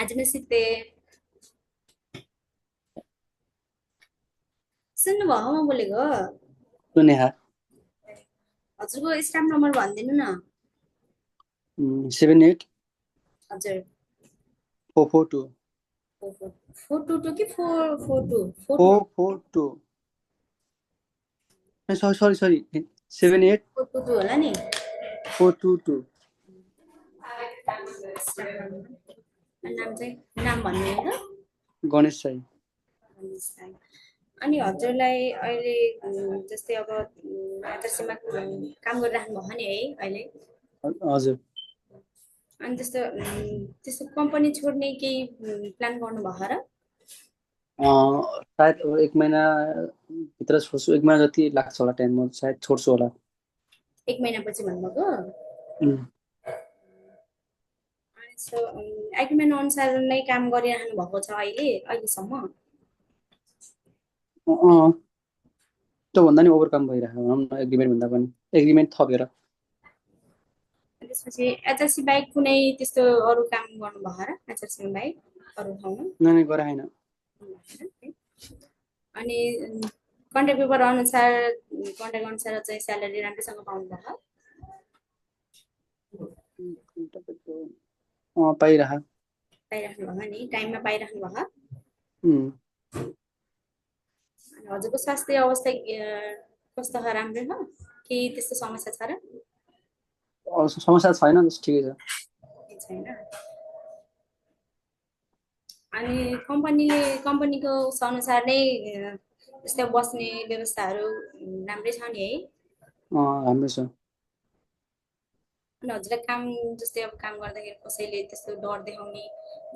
आज मैं सिक्थे सुन्नुभयो म बोलेको सुनेहा हजुरको स्टाफ नम्बर भनिदिनु न 78 हजुर 442 422 कि 442 442 सरी सरी 78 422 होला नि 422 नाम चाहिँ नाम भन्नु त गणेश साई अनि हजुरलाई अहिले जस्तै अब आदर्शमा काम गरिराख्नु भयो नि है अहिले हजुर अनि त्यस्तो कम्पनी छोड्ने केही प्लान गर्नुभयो र सायद 1 महिना भित्र छोड्छु 1 महिना जति लाग्छ होला टाइम म सायद छोड्छु होला 1 महिनापछि भन्नुभएको उम्, अनि एग्रिमेन्ट अनुसार नै काम गरिराख्नु भएको छ अहिलेसम्म त्यो भन्दा नि ओभर काम भइरहेको भनौँ न एग्रिमेन्ट भन्दा पनि एग्रिमेन्ट थपेर त्यसपछि एचआरसी बाहेक कुनै त्यस्तो अरू काम गर्नुभयो र एचआरसी बाहेक अरू ठाउँमा नै गराएन अनि कन्ट्याक्ट पेपर अनुसार कन्ट्याक्ट अनुसार चाहिँ स्यालेरी राम्रैसँग पाउनुभयो पाइरह पाइराख्नु भयो नि टाइममा पाइराख्नु भयो अनि हजुरको स्वास्थ्य अवस्था कस्तो छ राम्रै हो केही त्यस्तो समस्या छ र समस्या छैन ठिकै छ छैन अनि कम्पनीको अनुसार नै जस्तै बस्ने व्यवस्थाहरू राम्रै छ नि है राम्रै छ अनि हजुरलाई काम जस्तै अब काम गर्दाखेरि कसैले त्यस्तो डर देखाउने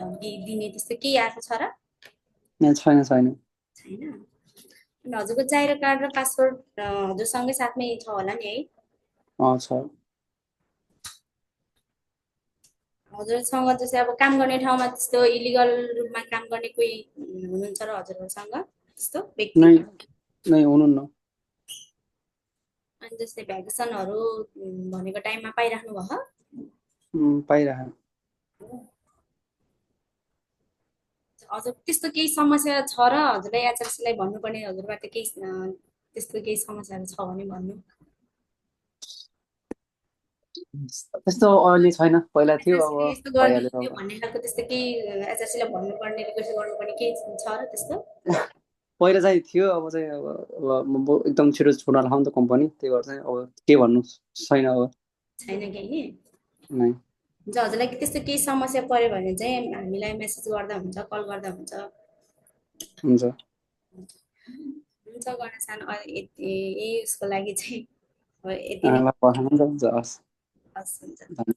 धम्की दिने त्यस्तो केही आएको छ र छैन छैन छैन अनि हजुरको चाहिरो कार्ड र पासपोर्ट हजुरसँगै साथमै छ होला नि है छ हजुरसँग जस्तै अब काम गर्ने ठाउँमा त्यस्तो इलिगल रूपमा काम गर्ने कोही हुनुहुन्छ र हजुरहरूसँग त्यस्तो व्यक्ति नै नै हुनुहुन्न अनि जस्तै भ्याकेसनहरू भनेको टाइममा पाइराख्नु भयो पाइरह हजुर त्यस्तो केही समस्या छ र हजुरलाई एचआरसीलाई भन्नुपर्ने हजुरबाट केही त्यस्तो केही समस्याहरू छ भने भन्नु त्यस्तो अहिले छैन पहिला थियो अब एचआरसीले यस्तो भइहाल्यो गरिदियो अब भन्ने खालको त्यस्तो केही एचआरसीलाई भन्नुपर्ने रिक्वेस्ट गर्नुपर्ने केही छ र त्यस्तो पहिला चाहिँ थियो अब चाहिँ अब म एकदम छिटो छोड्न लाग्यो नि त कम्पनी त्यही भएर चाहिँ अब के भन्नु छैन अब छैन केही नै हुन्छ हजुरलाई त्यस्तो केही समस्या पऱ्यो भने चाहिँ हामीलाई मेसेज गर्दा हुन्छ कल गर्दा हुन्छ हुन्छ हुन्छ गर्न यही उसको लागि चाहिँ यति नै ल पठाउनु नि त हुन्छ हस् हस् हुन्छ